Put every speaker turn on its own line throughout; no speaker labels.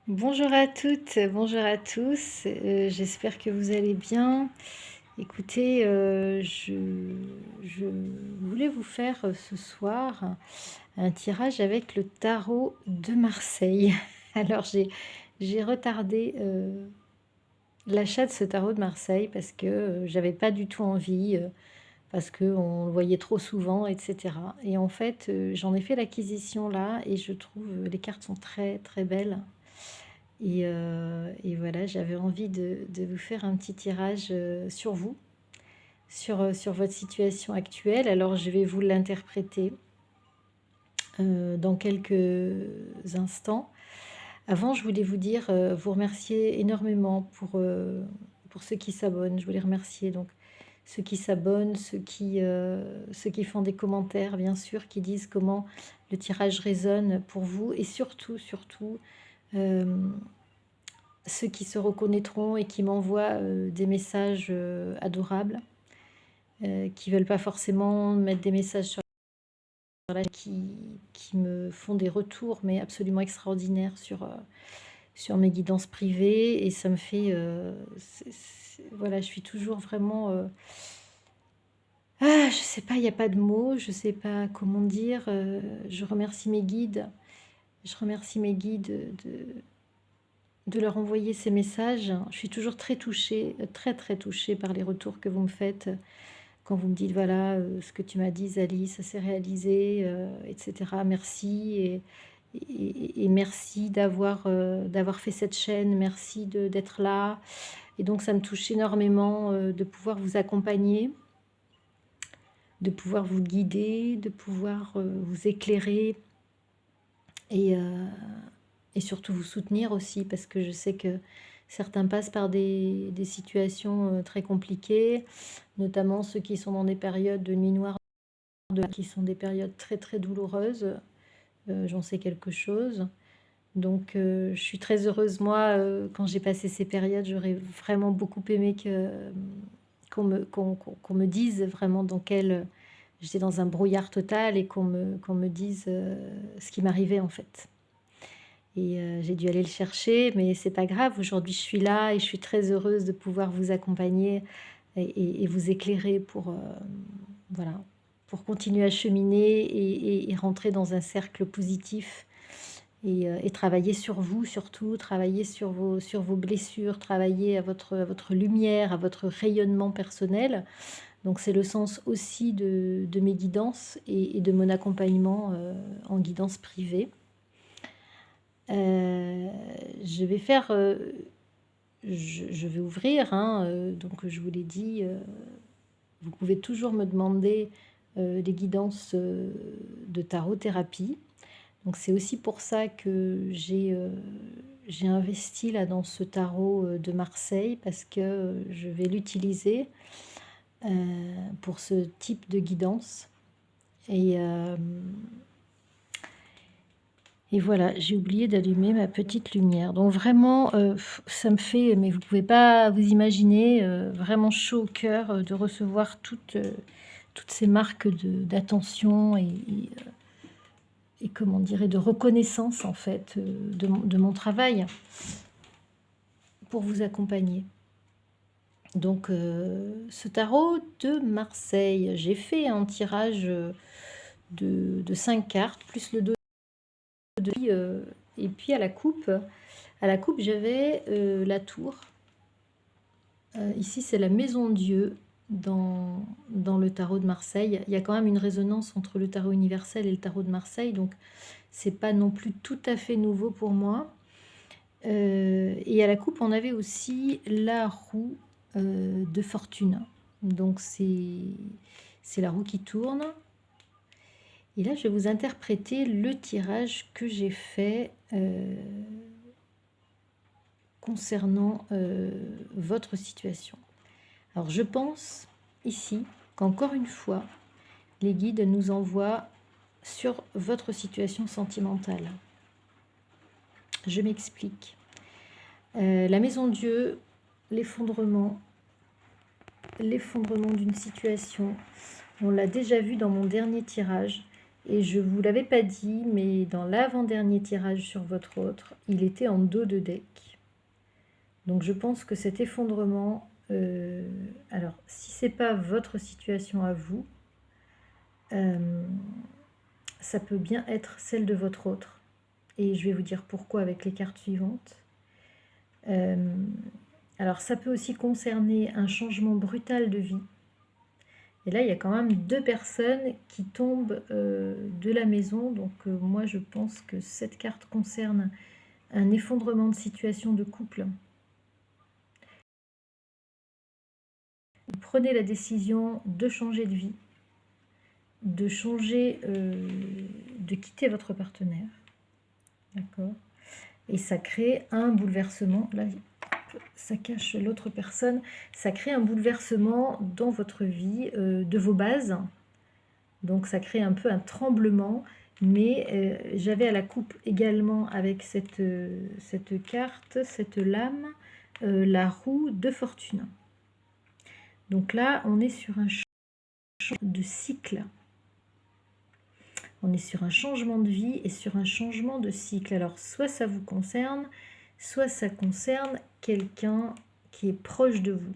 Bonjour à toutes, bonjour à tous, j'espère que vous allez bien. Écoutez, je voulais vous faire, ce soir, un tirage avec le tarot de Marseille. Alors j'ai retardé, l'achat de ce tarot de Marseille parce que, j'avais pas du tout envie, parce qu'on le voyait trop souvent et cetera et en fait, j'en ai fait l'acquisition là et je trouve, les cartes sont très, très belles. Et voilà, j'avais envie de vous faire un petit tirage sur vous, sur votre situation actuelle. Alors, je vais vous l'interpréter dans quelques instants. Avant, je voulais vous dire, vous remercier énormément pour ceux qui s'abonnent. Je voulais remercier donc ceux qui s'abonnent, ceux qui font des commentaires, bien sûr, qui disent comment le tirage résonne pour vous et surtout, surtout, euh, ceux qui se reconnaîtront et qui m'envoient des messages adorables, qui veulent pas forcément mettre des messages sur la qui me font des retours, mais absolument extraordinaires sur mes guidances privées. Et ça me fait... voilà, je suis toujours vraiment... je sais pas, il n'y a pas de mots, je sais pas comment dire. Je remercie mes guides. Je remercie mes guides de leur envoyer ces messages. Je suis toujours très touchée, très très touchée par les retours que vous me faites quand vous me dites voilà ce que tu m'as dit Zali, ça s'est réalisé, etc. Merci et merci d'avoir fait cette chaîne, merci d'être là. Et donc ça me touche énormément de pouvoir vous accompagner, de pouvoir vous guider, de pouvoir vous éclairer et, euh, et surtout vous soutenir aussi, parce que je sais que certains passent par des situations très compliquées, notamment ceux qui sont dans des périodes de nuit noire, qui sont des périodes très très douloureuses. J'en sais quelque chose. Donc je suis très heureuse, moi, quand j'ai passé ces périodes, j'aurais vraiment beaucoup aimé qu'on me dise vraiment dans quel... J'étais dans un brouillard total et qu'on me dise ce qui m'arrivait en fait. Et j'ai dû aller le chercher, mais c'est pas grave. Aujourd'hui, je suis là et je suis très heureuse de pouvoir vous accompagner et vous éclairer pour, voilà, pour continuer à cheminer et rentrer dans un cercle positif et travailler sur vous surtout, travailler sur vos blessures, travailler à votre lumière, à votre rayonnement personnel. Donc c'est le sens aussi de mes guidances et de mon accompagnement en guidance privée. Euh, je vais faire, je vais ouvrir, hein, donc je vous l'ai dit, vous pouvez toujours me demander des guidances de tarot-thérapie. Donc c'est aussi pour ça que j'ai investi là dans ce tarot de Marseille, parce que je vais l'utiliser pour ce type de guidance. Et, euh, Et voilà, j'ai oublié d'allumer ma petite lumière. Donc vraiment, ça me fait, mais vous pouvez pas vous imaginer, vraiment chaud au cœur de recevoir toutes ces marques d'attention et comment dire, et de reconnaissance en fait de mon travail pour vous accompagner. Donc ce tarot de Marseille, j'ai fait un tirage de 5 cartes, plus le dos et puis à la coupe. À la coupe, j'avais la tour. Ici, c'est la maison Dieu dans le tarot de Marseille. Il y a quand même une résonance entre le tarot universel et le tarot de Marseille, donc c'est pas non plus tout à fait nouveau pour moi. Et à la coupe, on avait aussi la roue de fortune. Donc c'est la roue qui tourne. Et là, je vais vous interpréter le tirage que j'ai fait concernant votre situation. Alors je pense ici qu'encore une fois, les guides nous envoient sur votre situation sentimentale. Je m'explique. La maison Dieu, l'effondrement d'une situation, on l'a déjà vu dans mon dernier tirage. Et je ne vous l'avais pas dit, mais dans l'avant-dernier tirage sur votre autre, il était en dos de deck. Donc je pense que cet effondrement, alors si c'est pas votre situation à vous, ça peut bien être celle de votre autre. Et je vais vous dire pourquoi avec les cartes suivantes. Alors ça peut aussi concerner un changement brutal de vie. Et là, il y a quand même 2 personnes qui tombent de la maison. Donc moi, je pense que cette carte concerne un effondrement de situation de couple. Vous prenez la décision de changer de vie, de changer, de quitter votre partenaire. D'accord? Et ça crée un bouleversement. Là, ça cache l'autre personne. Ça crée un bouleversement dans votre vie, de vos bases. Donc ça crée un peu un tremblement. Mais j'avais à la coupe également avec cette carte, cette lame, la roue de fortune. Donc là, on est sur un changement de cycle. On est sur un changement de vie et sur un changement de cycle. Alors, soit ça vous concerne, soit ça concerne quelqu'un qui est proche de vous.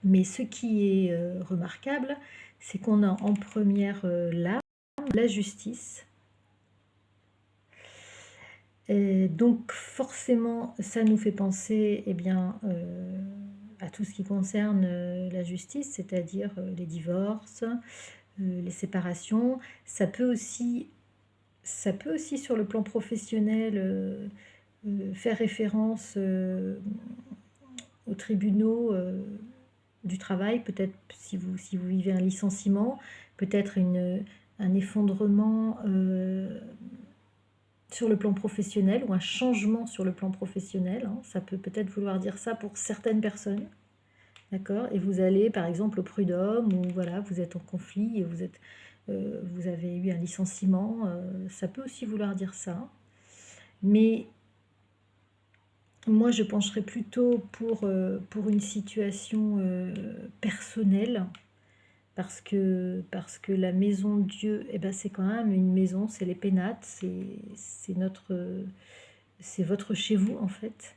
Mais ce qui est remarquable, c'est qu'on a en première lame la justice. Et donc, forcément, ça nous fait penser à tout ce qui concerne la justice, c'est-à-dire les divorces, les séparations. Ça peut aussi sur le plan professionnel faire référence aux tribunaux du travail, peut-être si vous vivez un licenciement, peut-être un effondrement sur le plan professionnel ou un changement sur le plan professionnel. Hein. Ça peut peut-être vouloir dire ça pour certaines personnes. D'accord? Et vous allez par exemple au prud'homme, ou voilà, vous êtes en conflit et vous avez eu un licenciement, ça peut aussi vouloir dire ça. Mais moi je pencherais plutôt pour une situation personnelle, parce que la maison de Dieu, eh ben, c'est quand même une maison, c'est les pénates, c'est votre chez vous en fait.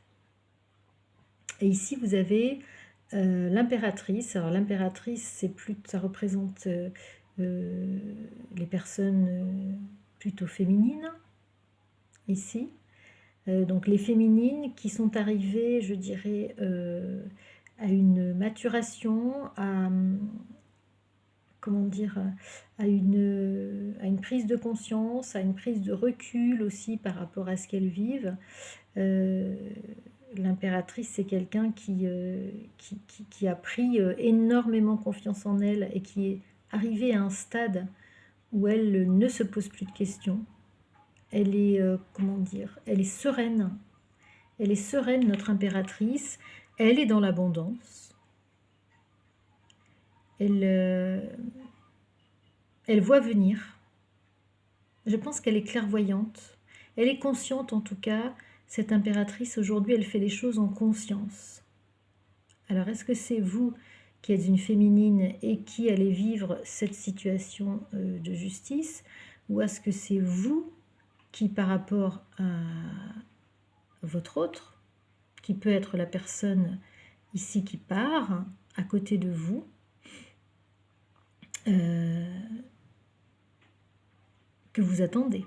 Et ici vous avez l'impératrice. Alors l'impératrice, ça représente les personnes plutôt féminines, ici. Donc les féminines qui sont arrivées, je dirais, à une maturation, comment dire, à une prise de conscience, à une prise de recul aussi par rapport à ce qu'elles vivent. L'impératrice, c'est quelqu'un qui a pris énormément confiance en elle et qui est arrivée à un stade où elle ne se pose plus de questions. Elle est, comment dire, elle est sereine. Elle est sereine, notre impératrice. Elle est dans l'abondance. Elle voit venir. Je pense qu'elle est clairvoyante. Elle est consciente, en tout cas. Cette impératrice, aujourd'hui, elle fait les choses en conscience. Alors, est-ce que c'est vous qui êtes une féminine et qui allez vivre cette situation de justice, ou est-ce que c'est vous qui, par rapport à votre autre, qui peut être la personne ici qui part, à côté de vous, que vous attendez?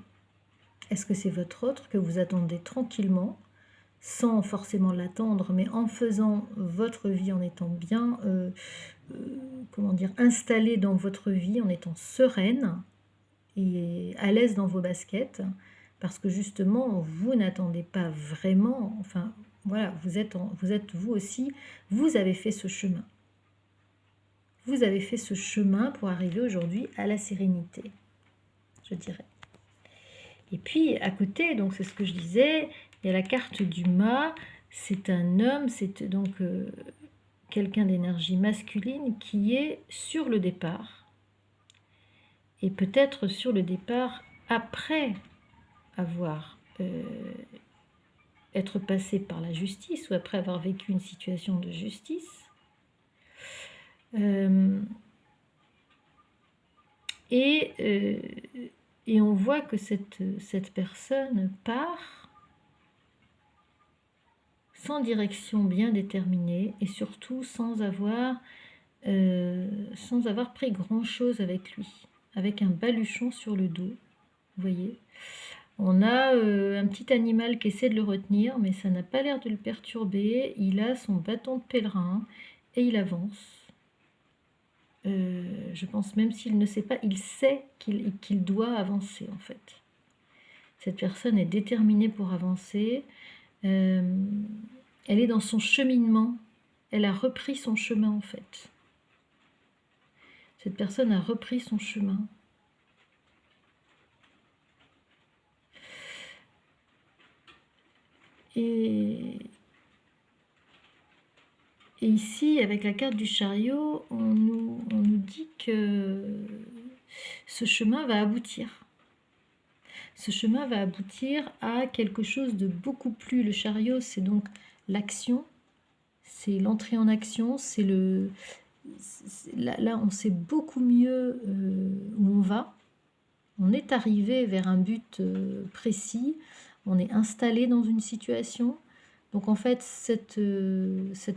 Est-ce que c'est votre autre que vous attendez tranquillement, sans forcément l'attendre, mais en faisant votre vie, en étant bien, comment dire, installée dans votre vie, en étant sereine et à l'aise dans vos baskets, parce que justement, vous n'attendez pas vraiment, enfin, voilà, vous êtes vous aussi, vous avez fait ce chemin. Vous avez fait ce chemin pour arriver aujourd'hui à la sérénité, je dirais. Et puis, à côté, donc c'est ce que je disais, il y a la carte du mât. C'est un homme, c'est donc quelqu'un d'énergie masculine qui est sur le départ. Et peut-être sur le départ après avoir être passé par la justice, ou après avoir vécu une situation de justice. Et on voit que cette personne part sans direction bien déterminée et surtout sans avoir pris grand-chose avec lui, avec un baluchon sur le dos, vous voyez. On a un petit animal qui essaie de le retenir, mais ça n'a pas l'air de le perturber. Il a son bâton de pèlerin et il avance. Je pense même s'il ne sait pas, il sait qu'il doit avancer en fait. Cette personne est déterminée pour avancer. Elle est dans son cheminement. Elle a repris son chemin en fait. Cette personne a repris son chemin. Et ici, avec la carte du chariot, on nous dit que ce chemin va aboutir. Ce chemin va aboutir à quelque chose de beaucoup plus... Le chariot, c'est donc l'action, c'est l'entrée en action, c'est le... Là, on sait beaucoup mieux où on va. On est arrivé vers un but précis, on est installé dans une situation. Donc en fait, cette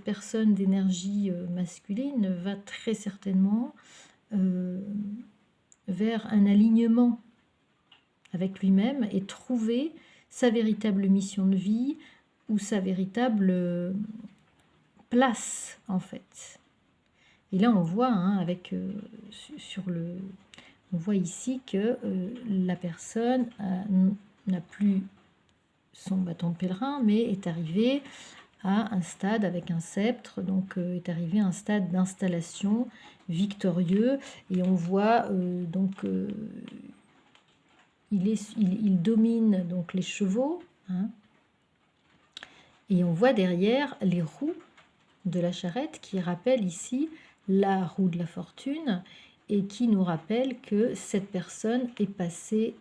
personne d'énergie masculine va très certainement vers un alignement avec lui-même et trouver sa véritable mission de vie ou sa véritable place en fait. Et là on voit avec on voit ici que la personne n'a plus son bâton de pèlerin, mais est arrivée à un stade avec un sceptre, donc est arrivé à un stade d'installation victorieux. Et on voit il domine donc les chevaux, et on voit derrière les roues de la charrette qui rappellent ici la roue de la fortune et qui nous rappelle que cette personne est passée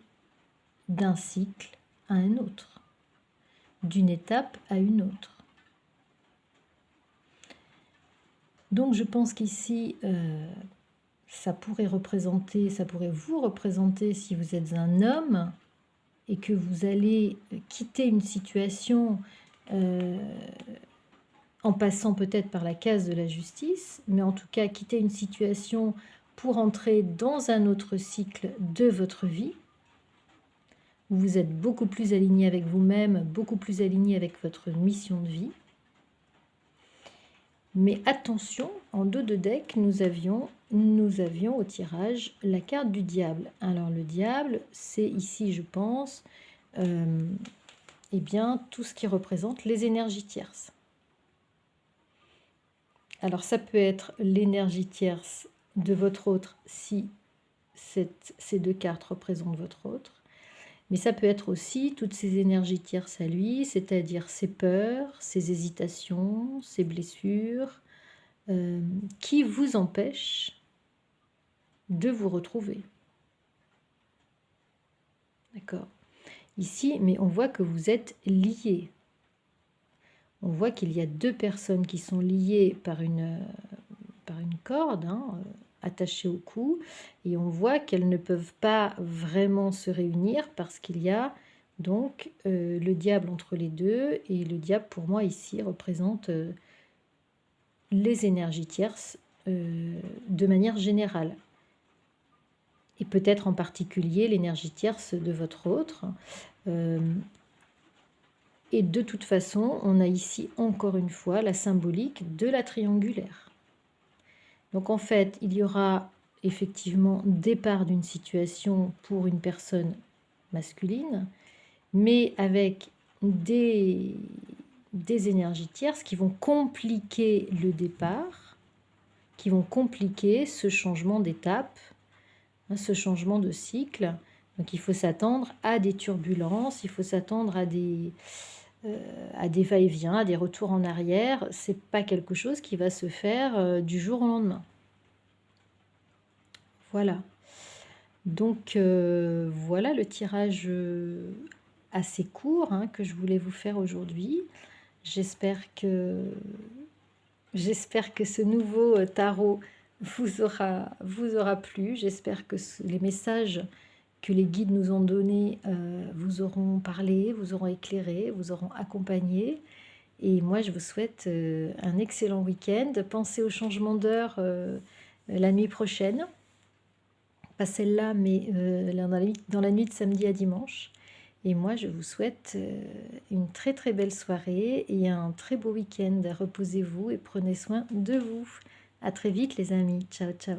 d'un cycle à un autre, d'une étape à une autre. Donc je pense qu'ici, ça pourrait vous représenter si vous êtes un homme et que vous allez quitter une situation en passant peut-être par la case de la justice, mais en tout cas quitter une situation pour entrer dans un autre cycle de votre vie, où vous êtes beaucoup plus aligné avec vous-même, beaucoup plus aligné avec votre mission de vie. Mais attention, en dos de deck, nous avions au tirage la carte du diable. Alors le diable, c'est ici, je pense, eh bien, tout ce qui représente les énergies tierces. Alors ça peut être l'énergie tierce de votre autre si ces deux cartes représentent votre autre. Mais ça peut être aussi toutes ces énergies tierces à lui, c'est-à-dire ses peurs, ses hésitations, ses blessures, qui vous empêchent de vous retrouver. D'accord ? Ici, mais on voit que vous êtes liés. On voit qu'il y a deux personnes qui sont liées par une corde, attachée au cou, et on voit qu'elles ne peuvent pas vraiment se réunir parce qu'il y a donc le diable entre les deux, et le diable pour moi ici représente les énergies tierces de manière générale, et peut-être en particulier l'énergie tierce de votre autre. Et de toute façon, on a ici encore une fois la symbolique de la triangulaire. Donc en fait, il y aura effectivement départ d'une situation pour une personne masculine, mais avec des énergies tierces qui vont compliquer le départ, qui vont compliquer ce changement d'étape, ce changement de cycle. Donc il faut s'attendre à des turbulences, il faut s'attendre à des va-et-vient, à des retours en arrière. C'est pas quelque chose qui va se faire du jour au lendemain. Voilà. Donc voilà le tirage assez court que je voulais vous faire aujourd'hui. J'espère que ce nouveau tarot vous aura plu. J'espère que les messages que les guides nous ont donnés vous auront parlé, vous auront éclairé, vous auront accompagné. Et moi, je vous souhaite un excellent week-end. Pensez au changement d'heure la nuit prochaine. Pas celle-là, mais dans la nuit de samedi à dimanche. Et moi, je vous souhaite une très très belle soirée et un très beau week-end. Reposez-vous et prenez soin de vous. À très vite les amis. Ciao, ciao.